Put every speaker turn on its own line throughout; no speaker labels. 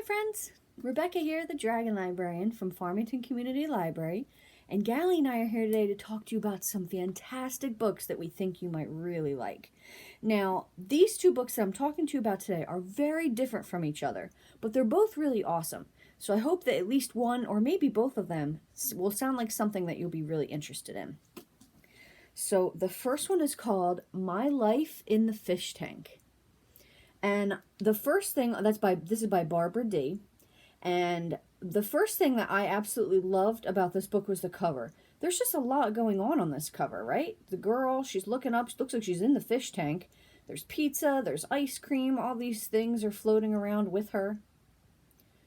friends, Rebecca here, the Dragon Librarian from Farmington Community Library, and Gallie and I are here today to talk to you about some fantastic books that we think you might really like. Now, these two books that I'm talking to you about today are very different from each other, but they're both really awesome. So I hope that at least one or maybe both of them will sound like something that you'll be really interested in. So the first one is called My Life in the Fish Tank. And the first thing, this is by Barbara D. And the first thing that I absolutely loved about this book was the cover. There's just a lot going on this cover, right? The girl, she's looking up, she looks like she's in the fish tank. There's pizza, there's ice cream, all these things are floating around with her.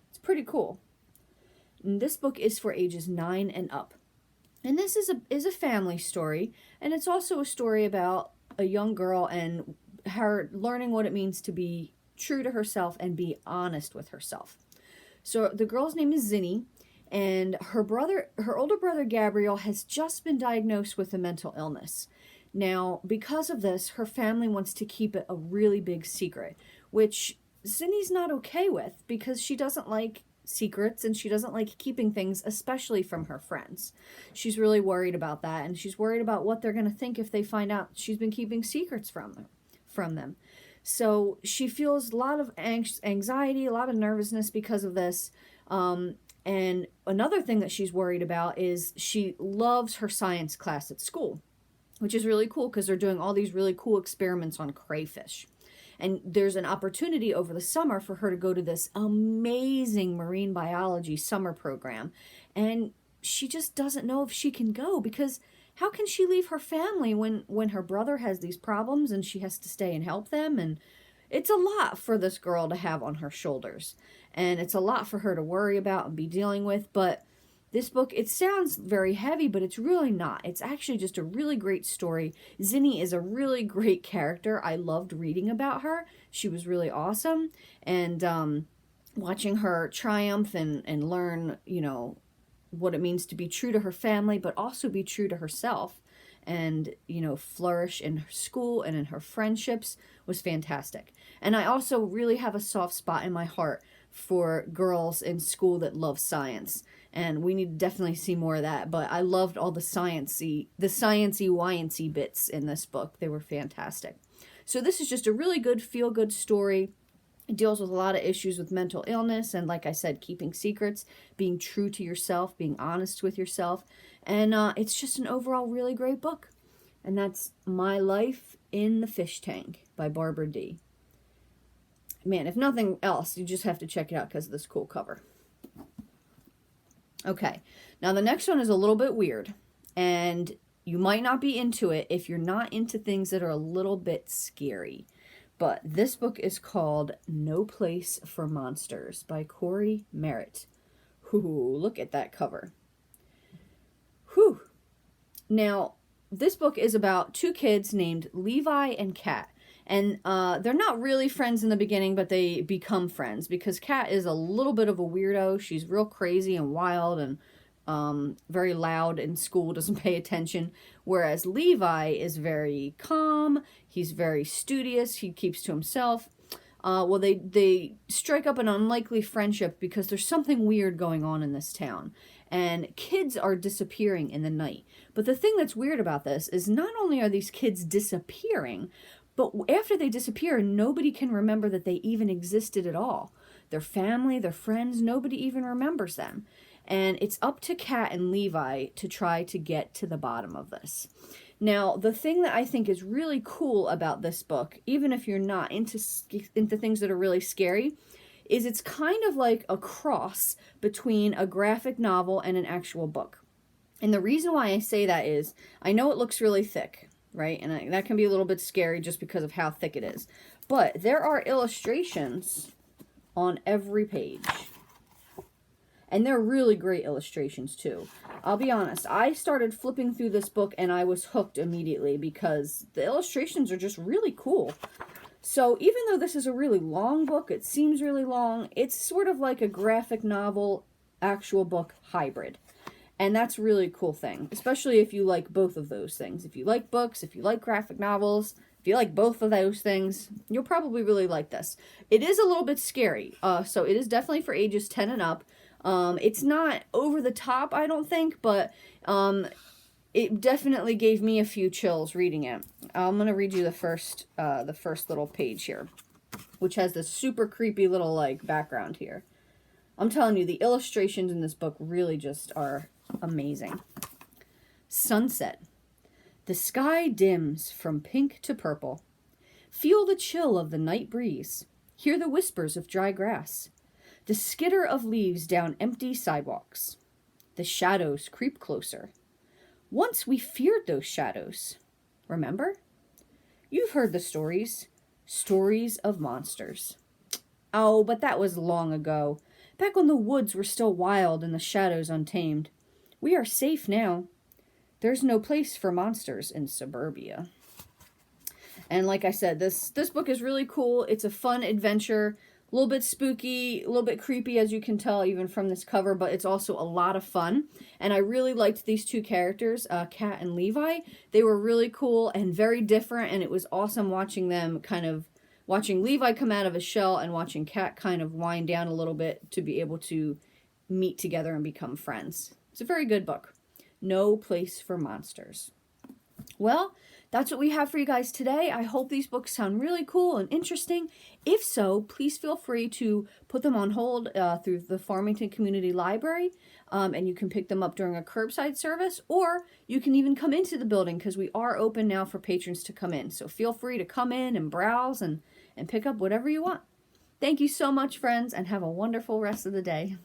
It's pretty cool. And this book is for ages 9 and up. And this is a family story, and it's also a story about a young girl and her learning what it means to be true to herself and be honest with herself. So the girl's name is Zinni, and her older brother Gabriel has just been diagnosed with a mental illness. Now, because of this, her family wants to keep it a really big secret, which Zinni's not okay with because she doesn't like secrets and she doesn't like keeping things, especially from her friends. She's really worried about that, and she's worried about what they're going to think if they find out she's been keeping secrets from them. So she feels a lot of anxiety, a lot of nervousness because of this. And another thing that she's worried about is she loves her science class at school, which is really cool because they're doing all these really cool experiments on crayfish. And there's an opportunity over the summer for her to go to this amazing marine biology summer program. And she just doesn't know if she can go because how can she leave her family when her brother has these problems and she has to stay and help them? And it's a lot for this girl to have on her shoulders. And it's a lot for her to worry about and be dealing with. But this book, it sounds very heavy, but it's really not. It's actually just a really great story. Zinni is a really great character. I loved reading about her. She was really awesome. And watching her triumph and learn, what it means to be true to her family, but also be true to herself and, flourish in her school and in her friendships was fantastic. And I also really have a soft spot in my heart for girls in school that love science. And we need to definitely see more of that. But I loved all the sciencey wyancy bits in this book. They were fantastic. So this is just a really good feel-good story. It deals with a lot of issues with mental illness and, like I said, keeping secrets, being true to yourself, being honest with yourself. And it's just an overall really great book. And that's My Life in the Fish Tank by Barbara D. Man, if nothing else, you just have to check it out because of this cool cover. Okay, now the next one is a little bit weird. And you might not be into it if you're not into things that are a little bit scary. But this book is called No Place for Monsters by Kory Merritt. Ooh, look at that cover. Whew. Now, this book is about two kids named Levi and Kat. And they're not really friends in the beginning, but they become friends because Kat is a little bit of a weirdo. She's real crazy and wild and very loud in school, doesn't pay attention, whereas Levi is very calm, he's very studious, he keeps to himself. Well, they strike up an unlikely friendship because there's something weird going on in this town, and kids are disappearing in the night. But the thing that's weird about this is not only are these kids disappearing, but after they disappear, nobody can remember that they even existed at all. Their family, their friends, nobody even remembers them. And it's up to Kat and Levi to try to get to the bottom of this. Now, the thing that I think is really cool about this book, even if you're not into things that are really scary, is it's kind of like a cross between a graphic novel and an actual book. And the reason why I say that is, I know it looks really thick, right? And that can be a little bit scary just because of how thick it is. But there are illustrations on every page. And they're really great illustrations, too. I'll be honest, I started flipping through this book and I was hooked immediately because the illustrations are just really cool. So even though this is a really long book, it seems really long, it's sort of like a graphic novel, actual book hybrid. And that's really a cool thing, especially if you like both of those things. If you like books, if you like graphic novels, if If you like both of those things, you'll probably really like this. It is a little bit scary, so it is definitely for ages 10 and up. It's not over the top, I don't think, but it definitely gave me a few chills reading it. I'm going to read you the first little page here, which has this super creepy little, like, background here. I'm telling you, the illustrations in this book really just are amazing. Sunset. The sky dims from pink to purple. Feel the chill of the night breeze. Hear the whispers of dry grass. The skitter of leaves down empty sidewalks. The shadows creep closer. Once we feared those shadows. Remember? You've heard the stories. Stories of monsters. Oh, but that was long ago. Back when the woods were still wild and the shadows untamed. We are safe now. There's no place for monsters in Suburbia. And like I said, this book is really cool. It's a fun adventure, a little bit spooky, a little bit creepy, as you can tell even from this cover, but it's also a lot of fun. And I really liked these two characters, Kat and Levi. They were really cool and very different, and it was awesome watching them watching Levi come out of his shell and watching Kat kind of wind down a little bit to be able to meet together and become friends. It's a very good book. No Place for Monsters. Well, that's what we have for you guys today. I hope these books sound really cool and interesting. If so, please feel free to put them on hold through the Farmington Community Library, and you can pick them up during a curbside service, or you can even come into the building because we are open now for patrons to come in. So feel free to come in and browse and pick up whatever you want. Thank you so much, friends, and have a wonderful rest of the day.